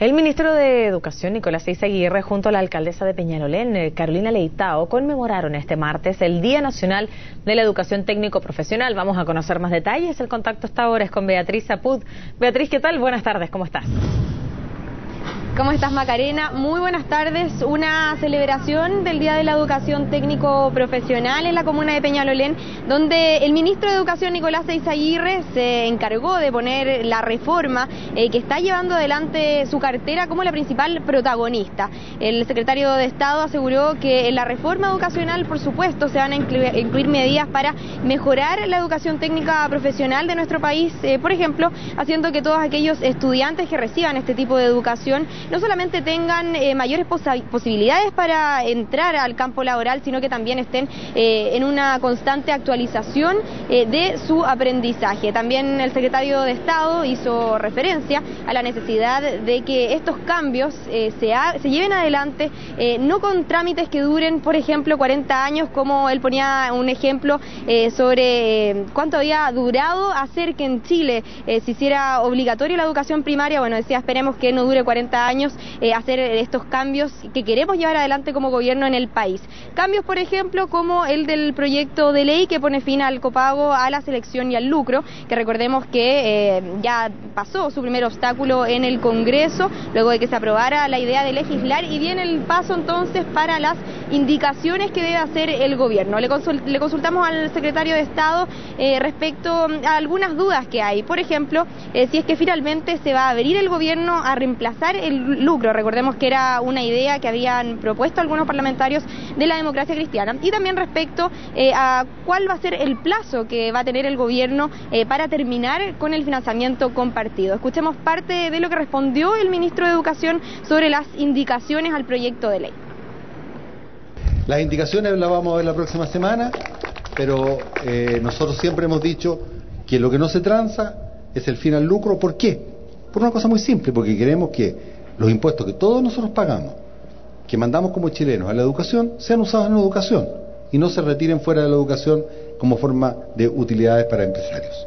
El ministro de Educación, Nicolás Eyzaguirre, junto a la alcaldesa de Peñalolén, Carolina Leitao, conmemoraron este martes el Día Nacional de la Educación Técnico Profesional. Vamos a conocer más detalles. El contacto hasta ahora es con Beatriz Apud. Beatriz, ¿qué tal? Buenas tardes, ¿cómo estás? ¿Cómo estás, Macarena? Muy buenas tardes. Una celebración del Día de la Educación Técnico Profesional en la comuna de Peñalolén, donde el ministro de Educación, Nicolás Eyzaguirre, se encargó de poner la reforma que está llevando adelante su cartera como la principal protagonista. El secretario de Estado aseguró que en la reforma educacional, por supuesto, se van a incluir medidas para mejorar la educación técnica profesional de nuestro país, por ejemplo, haciendo que todos aquellos estudiantes que reciban este tipo de educación no solamente tengan mayores posibilidades para entrar al campo laboral, sino que también estén en una constante actualización de su aprendizaje. También el secretario de Estado hizo referencia a la necesidad de que estos cambios se lleven adelante, no con trámites que duren, por ejemplo, 40 años, como él ponía un ejemplo sobre cuánto había durado hacer que en Chile se hiciera obligatorio la educación primaria. Bueno, decía, esperemos que no dure 40 años hacer estos cambios que queremos llevar adelante como gobierno en el país. Cambios, por ejemplo, como el del proyecto de ley que pone fin al copago, a la selección y al lucro, que recordemos que ya pasó su primer obstáculo en el Congreso, luego de que se aprobara la idea de legislar, y viene el paso entonces para las indicaciones que debe hacer el gobierno. Le consultamos al secretario de Estado respecto a algunas dudas que hay. Por ejemplo, si es que finalmente se va a abrir el gobierno a reemplazar el lucro. Recordemos que era una idea que habían propuesto algunos parlamentarios de la democracia cristiana. Y también respecto a cuál va a ser el plazo que va a tener el gobierno para terminar con el financiamiento compartido. Escuchemos parte de lo que respondió el ministro de Educación sobre las indicaciones al proyecto de ley. Las indicaciones las vamos a ver la próxima semana, pero nosotros siempre hemos dicho que lo que no se tranza es el fin al lucro. ¿Por qué? Por una cosa muy simple, porque queremos que los impuestos que todos nosotros pagamos, que mandamos como chilenos a la educación, sean usados en la educación y no se retiren fuera de la educación como forma de utilidades para empresarios.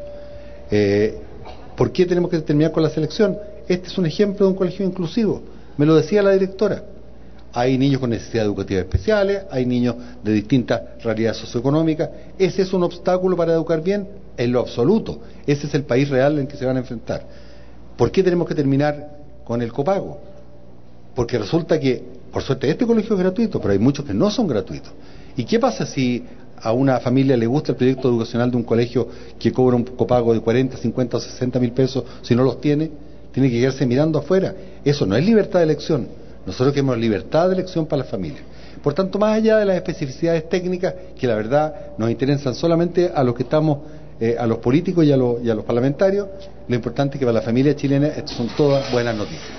¿Por qué tenemos que terminar con la selección? Este es un ejemplo de un colegio inclusivo. Me lo decía la directora. Hay niños con necesidades educativas especiales, hay niños de distintas realidades socioeconómicas. ¿Ese es un obstáculo para educar bien? En lo absoluto. Ese es el país real en que se van a enfrentar. ¿Por qué tenemos que terminar con el copago? Porque resulta que, por suerte, este colegio es gratuito, pero hay muchos que no son gratuitos. ¿Y qué pasa si a una familia le gusta el proyecto educacional de un colegio que cobra un copago de 40, 50 o 60 mil pesos? Si no los tiene, tiene que quedarse mirando afuera. Eso no es libertad de elección. Nosotros queremos libertad de elección para las familias. Por tanto, más allá de las especificidades técnicas, que la verdad nos interesan solamente a los que estamos, a los políticos y a los parlamentarios, lo importante es que para la familia chilena estas son todas buenas noticias.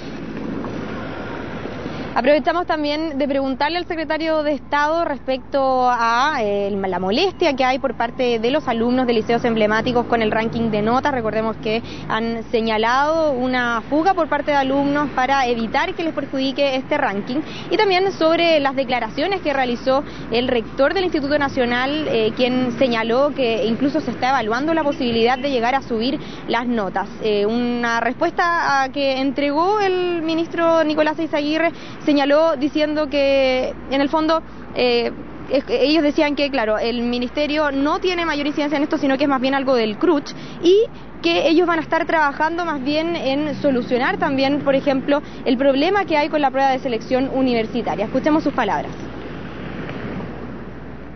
Aprovechamos también de preguntarle al secretario de Estado respecto a la molestia que hay por parte de los alumnos de liceos emblemáticos con el ranking de notas. Recordemos que han señalado una fuga por parte de alumnos para evitar que les perjudique este ranking. Y también sobre las declaraciones que realizó el rector del Instituto Nacional, quien señaló que incluso se está evaluando la posibilidad de llegar a subir las notas. Una respuesta que entregó el ministro Nicolás Eyzaguirre señaló diciendo que en el fondo ellos decían que, claro, el ministerio no tiene mayor incidencia en esto, sino que es más bien algo del CRUCH, y que ellos van a estar trabajando más bien en solucionar también, por ejemplo, el problema que hay con la prueba de selección universitaria. Escuchemos sus palabras.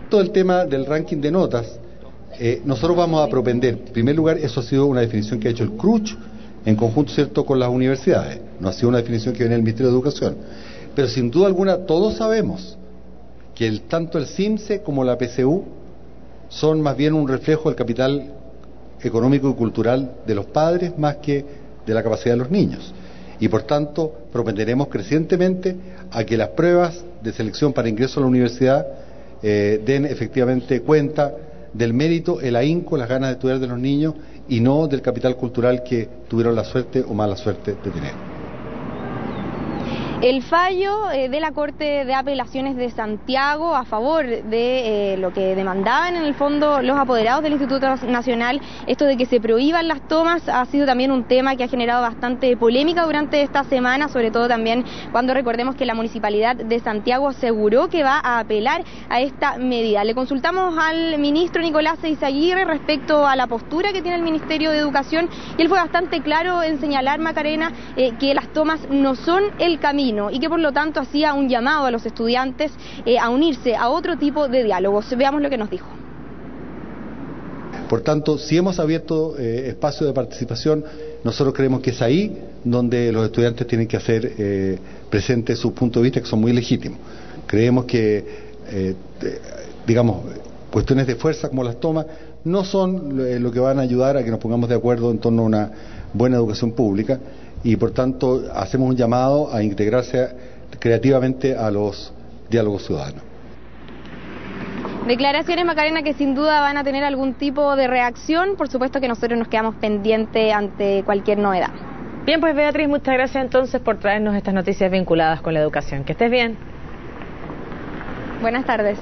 Todo el tema del ranking de notas, nosotros vamos a propender. En primer lugar, eso ha sido una definición que ha hecho el CRUCH en conjunto, ¿cierto?, con las universidades. No ha sido una definición que viene del Ministerio de Educación. Pero sin duda alguna todos sabemos que tanto el CIMSE como la PCU son más bien un reflejo del capital económico y cultural de los padres más que de la capacidad de los niños. Y por tanto propenderemos crecientemente a que las pruebas de selección para ingreso a la universidad den efectivamente cuenta del mérito, el ahínco, las ganas de estudiar de los niños, y no del capital cultural que tuvieron la suerte o mala suerte de tener. El fallo de la Corte de Apelaciones de Santiago a favor de lo que demandaban en el fondo los apoderados del Instituto Nacional, esto de que se prohíban las tomas, ha sido también un tema que ha generado bastante polémica durante esta semana, sobre todo también cuando recordemos que la Municipalidad de Santiago aseguró que va a apelar a esta medida. Le consultamos al ministro Nicolás Eizaguirre respecto a la postura que tiene el Ministerio de Educación y él fue bastante claro en señalar, Macarena, que las tomas no son el camino y que por lo tanto hacía un llamado a los estudiantes a unirse a otro tipo de diálogos. Veamos lo que nos dijo. Por tanto, si hemos abierto espacio de participación, nosotros creemos que es ahí donde los estudiantes tienen que hacer presentes sus puntos de vista, que son muy legítimos. Creemos que, cuestiones de fuerza como las tomas no son lo que van a ayudar a que nos pongamos de acuerdo en torno a una buena educación pública. Y por tanto hacemos un llamado a integrarse creativamente a los diálogos ciudadanos. Declaraciones, Macarena, que sin duda van a tener algún tipo de reacción. Por supuesto que nosotros nos quedamos pendientes ante cualquier novedad. Bien, pues Beatriz, muchas gracias entonces por traernos estas noticias vinculadas con la educación. Que estés bien. Buenas tardes.